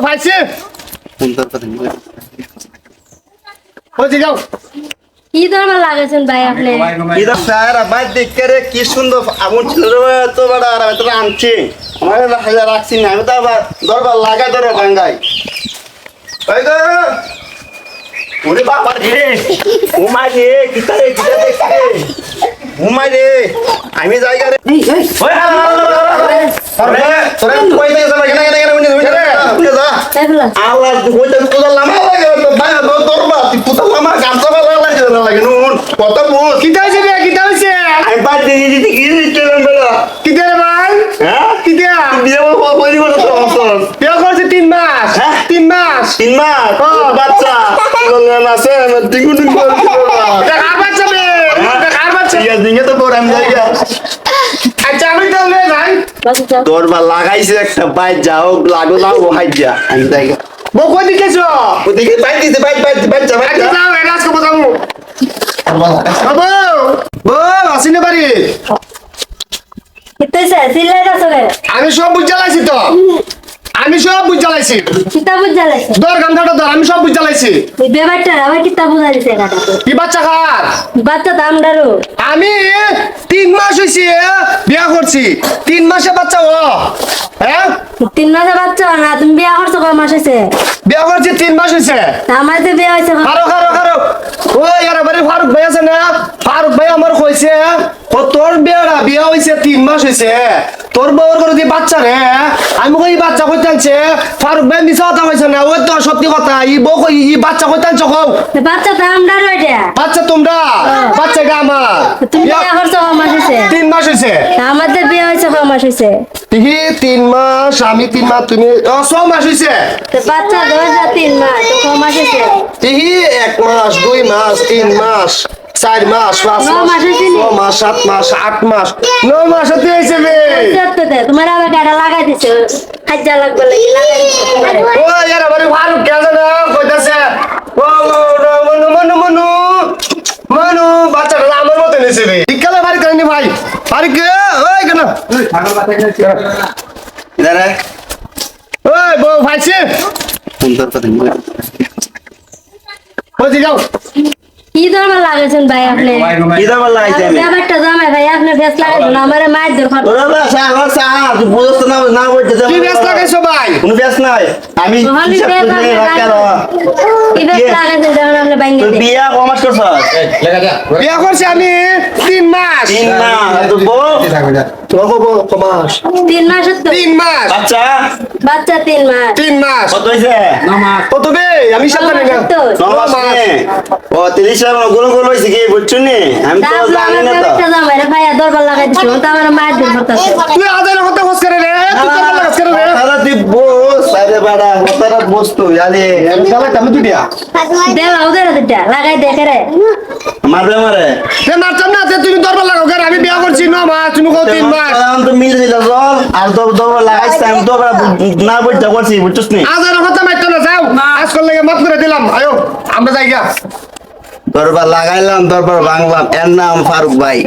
ভাইছে বলছি যাও কি ধরনের লাগাইছেন ভাই আপনি? ইদা স্যার ভাই দেখে রে কি সুন্দর আগুন ছিল রে তো বড় আর আমি তো আনছি আমার হাজার রাখছি না আমি তো আবার দরবার লাগাই ধরে ভাঙ্গাই ওই গো ওরে বাবা রে ঘুমাই রে কিতারে দেখছে ঘুমাই রে আমি জায়গা রে ওই আরে তোরে কই দে যাবে কেন কেন উনি রে যা তাইলা আল্লাহ কইতে পুজা লামা লাগে তো ভাই দরবার তুই পুজা লামা গামছা ভালো লাগে নুন কত বুঝ কিতা হইছে রে কিতা হইছে আমি বাদ দিয়ে দিতে কি দিচ্ছিলাম বেলা কিতা রে ভাই হ্যাঁ কিতা বিয়ে বলি বলে তো অসল বিয়া করছে 3 মাস হ্যাঁ? 3 মাস 3 মাস বাচ্চা বললেন আছে টিঙ্গু টিঙ্গু দেখ আর বাচ্চা বে দেখ আর বাচ্চা ঠিক আছে দিনে তো বড় আমি যাইয়া আচ্ছা আমি তো লে ভাই বাচ্চা তোর বা লাগাইছে একটা বাইক যাও লাগো না ও হাইজা আমি যাইয়া বো কই দিকেছো ওদিকে বাইক দিতে বাইক যা আচ্ছা যাও এরা আজকে বসাবো বাবু ও আসিনে বাড়ি কিতাইছে সিলাইতাছ রে আমি সব বুঝ জ্বালাইছি তো আমি সব বুঝ জ্বালাইছি কিতাব জ্বালাইছে দর গামছাটা ধর আমি সব বুঝ জ্বালাইছি এই বেবারটা আবার কিতাব বুঝাইছে এটা কি বাচ্চা খার বাচ্চা দাম ডারো আমি 3 মাস হইছে বিয়া করছি 3 মাসে বাচ্চা ও হ্যাঁ 3 মাসের বাচ্চা না তুমি বিয়া করছো কয় মাস হইছে বিয়া করছি 3 মাস হইছে আমার তো বিয়া হইছে খারো ওই আরে বাড়ি ফারুক ভাই আছে না ফারুক ভাই আমার কইছে ও তোর বিয়া হইছে 3 মাস হইছে তোর বউর করে দি বাচ্চা রে আমি কই বাচ্চা কই টানছে ফারুক ভাই মিছা কথা কইছে না ওই তো সত্যি কথা ই বউ কই ই বাচ্চা কই টানছ কও বাচ্চা দাম ডারো এটা বাচ্চা তোমরা বাচ্চা এটা আমার তুমি বিয়া করছো কয় মাস হইছে 3 মাস হইছে আমাদের বিয়া হইছে কয় মাস হইছে তিহি 3 মাস আমি 3 মাস তুমি 6 মাস হইছে তো বাচ্চা ধরে 3 মাস তো কয় মাস হইছে তিহি 1 মাস 2 মাস 3 মাস 4 মাস 5 9 মাস হইছে নি? 6 মাস 7 মাস 8 মাস 9 মাস হতে হইছে বে সত্য দে তোমার আবার গাড়া লাগাই দিছে হাজ্জা লাগবে লাগি লাগাই দিছে তোমারে ও ইয়ার বাড়ি ফারুক কে জানো কইতাছে ও মনু বাচ্চাটা আমার মতো নেছে বে ইকালে বাড়ি করেনি ভাই বাড়ি কে ওই কেন দাঁড়া ওই বউ ভাইছে সুন্দর কথা বলছি যাও কি ধরনের লাগাইছেন ভাই আপনি? কি দাম লাগাইছে আমি ব্যাপারটা জামাই ভাই আপনি ফেস লাগাইছেন আমারে মার দরকার ওরে বাসা আমার চা তুই বুঝছ না না বলতে কি ব্যস্ত লাগাইছো ভাই কোনো ব্যাস নাই আমি ওখানে হিসাব ফেস করে রাখার কি ফেস লাগাইছেন যেমন আপনি বাইঙ্গে তুই বিয়া কমাস করছ বিয়া করছি আমি 3 মাস 3 না তো বউ তোর বউ কমাস 3 মাস তো 3 মাস বাচ্চা বাচ্চা 3 মাস 3 মাস কত হইছে কত বে আমি সাথে না তো 9 মাস ও 30 টাকা গুলো গুলো হইছে কি বুঝছ নি আমি তো জানি না তো ব্যাপারটা জামাই রে ভাই দরবার লাগাই দিছে তো আমারে মার দরকার আছে তুই আদার কথা খোঁজ করে রে তুই তো লাগাস করে রে তারা তুই বস আরে বাড়া হতারা বস তো জানি আমি তাহলে আমি তুই দিয়া দেও ওদের এটা লাগাই দেখে রে মারবে মারে সে মারতাম না তুমি দরবার লাগাও করে আমি বিয়া করছি 9 মাস তুমি কও 3 মাস আমি তো মিল দিলা জল আর তো দৌড় লাগাইছ আমি তো না বুঝতে করছি বুঝছস নি আদার কথা মারতো না যাও আজ করলে মাফ করে দিলাম আয়ো আমরা যাই গা দরবার লাগাইলাম দরবার ভাঙলাম এর নাম ফারুক ভাই